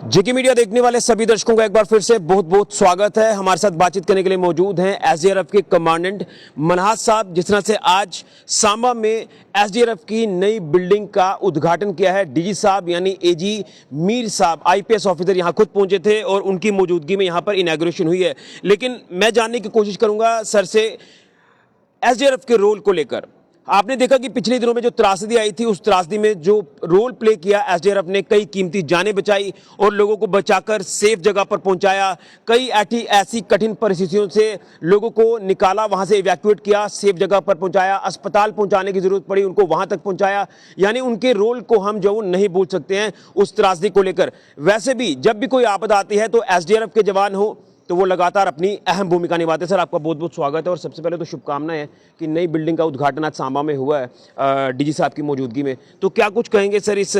जेके media देखने वाले सभी दर्शकों का एक बार फिर से बहुत बहुत स्वागत है। हमारे साथ बातचीत करने के लिए मौजूद हैं एसडीआरएफ के कमांडेंट मनहास साहब, जिस तरह से आज सांबा में एसडीआरएफ की नई बिल्डिंग का उद्घाटन किया है। डीजी साहब यानी एजी मीर साहब आईपीएस ऑफिसर यहां खुद पहुंचे थे और उनकी मौजूदगी में यहां पर इनॉग्रेशन हुई है। लेकिन मैं जानने की कोशिश करूंगा सर से एसडीआरएफ के रोल को लेकर। आपने देखा कि पिछले दिनों में जो त्रासदी आई थी, उस त्रासदी में जो रोल प्ले किया एसडीआरएफ ने, कई कीमती जानें बचाई और लोगों को बचाकर सेफ जगह पर पहुंचाया। कई ऐसी कठिन परिस्थितियों से लोगों को निकाला, वहां से इवैक्यूएट किया, सेफ जगह पर पहुंचाया। अस्पताल पहुंचाने की जरूरत पड़ी, उनको वहां तक पहुंचाया। यानी उनके रोल को हम जो नहीं भूल सकते हैं उस त्रासदी को लेकर। वैसे भी जब भी कोई आपदा आती है तो एसडीआरएफ के जवान हो तो वो लगातार अपनी अहम भूमिका निभाते हैं। सर, आपका बहुत बहुत स्वागत है और सबसे पहले तो शुभकामनाएं हैं कि नई बिल्डिंग का उद्घाटन आज सांबा में हुआ है डीजी साहब की मौजूदगी में। तो क्या कुछ कहेंगे सर, इस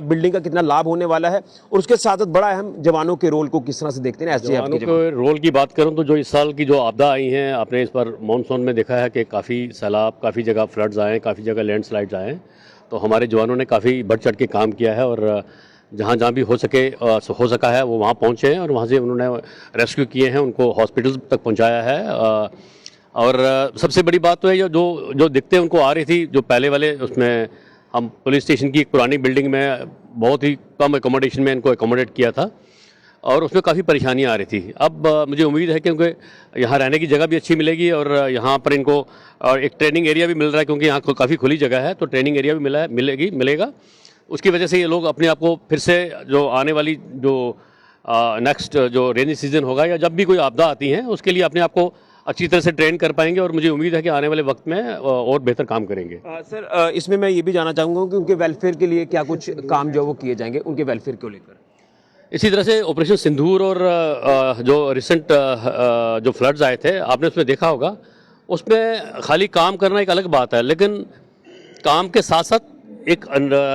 बिल्डिंग का कितना लाभ होने वाला है और उसके साथ साथ बड़ा अहम जवानों के रोल को किस तरह से देखते हैं एसडीआरएफ के रोल की बात करूं तो जो इस साल की जो आपदा आई हैं, आपने इस पर मानसून में देखा है कि काफ़ी सैलाब, काफ़ी जगह फ्लड्स आए, काफ़ी जगह लैंडस्लाइड्स आए। तो हमारे जवानों ने काफ़ी बढ़ चढ़ के काम किया है और जहाँ जहाँ भी हो सका है वो वहाँ पहुँचे हैं और वहाँ से उन्होंने रेस्क्यू किए हैं, उनको हॉस्पिटल तक पहुँचाया है। और सबसे बड़ी बात तो है जो दिक्कतें उनको आ रही थी, जो पहले वाले उसमें हम पुलिस स्टेशन की एक पुरानी बिल्डिंग में बहुत ही कम एकोमोडेशन में इनको एकोमोडेट किया था और उसमें काफ़ी परेशानियाँ आ रही थी। अब मुझे उम्मीद है कि उनको यहाँ रहने की जगह भी अच्छी मिलेगी और यहाँ पर इनको और एक ट्रेनिंग एरिया भी मिल रहा है, क्योंकि यहाँ काफ़ी खुली जगह है, तो ट्रेनिंग एरिया भी मिलेगा। उसकी वजह से ये लोग अपने आप को फिर से जो आने वाली जो नेक्स्ट जो रेनी सीजन होगा या जब भी कोई आपदा आती है उसके लिए अपने आप को अच्छी तरह से ट्रेन कर पाएंगे और मुझे उम्मीद है कि आने वाले वक्त में और बेहतर काम करेंगे। सर, इसमें मैं ये भी जानना चाहूँगा कि उनके वेलफेयर के लिए क्या कुछ काम जो वो किए जाएंगे उनके वेलफेयर को लेकर। इसी तरह से ऑपरेशन सिंदूर और जो रिसेंट जो फ्लड्स आए थे, आपने उसमें देखा होगा, उसमें खाली काम करना एक अलग बात है, लेकिन काम के साथ साथ एक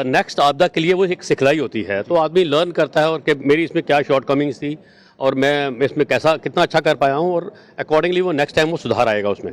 नेक्स्ट आपदा के लिए वो एक सिखलाई होती है। तो आदमी लर्न करता है और कि मेरी इसमें क्या शॉर्टकमिंग्स थी और मैं इसमें कितना अच्छा कर पाया हूँ और अकॉर्डिंगली वो नेक्स्ट टाइम वो सुधार आएगा उसमें।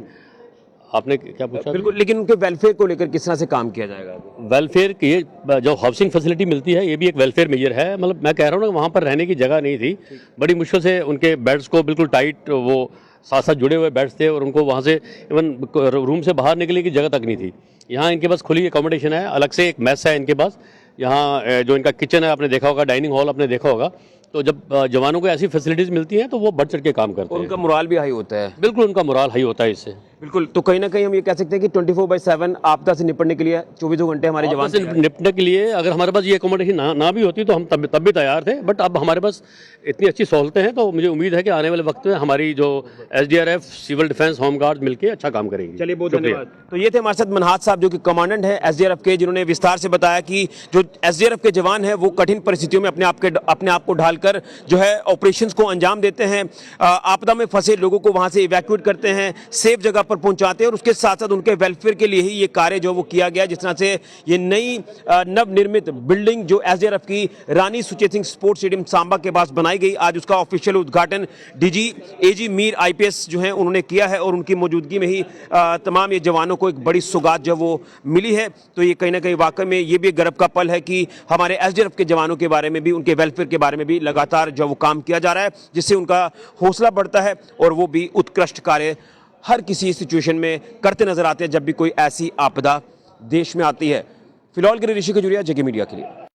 आपने क्या पूछा? बिल्कुल, लेकिन उनके वेलफेयर को लेकर किस तरह से काम किया जाएगा? वेलफेयर की जो हाउसिंग फैसिलिटी मिलती है, ये भी एक वेलफेयर मेजर है। मतलब मैं कह रहा हूँ ना, वहाँ पर रहने की जगह नहीं थी, बड़ी मुश्किल से उनके बेड्स को बिल्कुल टाइट, वो साथ साथ जुड़े हुए बेड्स थे और उनको वहाँ से इवन रूम से बाहर निकलने की जगह तक नहीं थी। यहाँ इनके पास खुली एकोमोडेशन है, अलग से एक मेस है इनके पास। यहाँ जो इनका किचन है आपने देखा होगा, डाइनिंग हॉल आपने देखा होगा। तो जब जवानों को ऐसी फैसिलिटीज़ मिलती हैं तो वो बढ़ चढ़ के काम करते हैं। उनका मोराल भी हाई होता है। बिल्कुल, उनका मोराल हाई होता है इससे। बिल्कुल, तो कहीं ना कहीं हम ये कह सकते हैं कि 24/7 आपदा से निपटने के लिए 24 घंटे हमारे जवान से निपटने के लिए अगर हमारे पास ये एकोमोडेशन ना भी होती तो हम तब भी तैयार थे। बट अब हमारे पास इतनी अच्छी सहूलतें हैं तो मुझे उम्मीद है कि आने वाले वक्त में हमारी जो SDRF, civil defence, home guard मिलकर अच्छा काम करेंगे। चलिए, बहुत धन्यवाद। तो ये थे हमारे साथ मनहास साहब, जो कि कमांडेंट है एसडीआरएफ के, जिन्होंने विस्तार से बताया कि जो एसडीआरएफ के जवान हैं वो कठिन परिस्थितियों में अपने आप को ढालकर जो है ऑपरेशंस को अंजाम देते हैं, आपदा में फंसे लोगों को वहां से इवैक्यूएट करते हैं, सेफ जगह पर पहुंचाते हैं और उसके साथ साथ उनके वेलफेयर के लिए ही ये कार्य जो वो किया गया। जिस तरह से ये नई नवनिर्मित बिल्डिंग जो एसडीआरएफ की रानी सुचेत सिंह स्पोर्ट्स स्टेडियम सांबा के पास बनाई गई, आज उसका ऑफिशियल उद्घाटन डीजी एजी मीर आईपीएस जो है उन्होंने किया है और उनकी मौजूदगी में ही तमाम ये जवानों को एक बड़ी सौगात जो वो मिली है। तो ये कहीं ना कहीं वाकई में ये भी गर्व का पल है कि हमारे एसडीआरएफ के जवानों के बारे में भी, उनके वेलफेयर के बारे में भी लगातार जो वो काम किया जा रहा है, जिससे उनका हौसला बढ़ता है और वो भी उत्कृष्ट कार्य हर किसी सिचुएशन में करते नजर आते हैं जब भी कोई ऐसी आपदा देश में आती है। फिलहाल के लिए ऋषि खजुरिया, जेके मीडिया के लिए।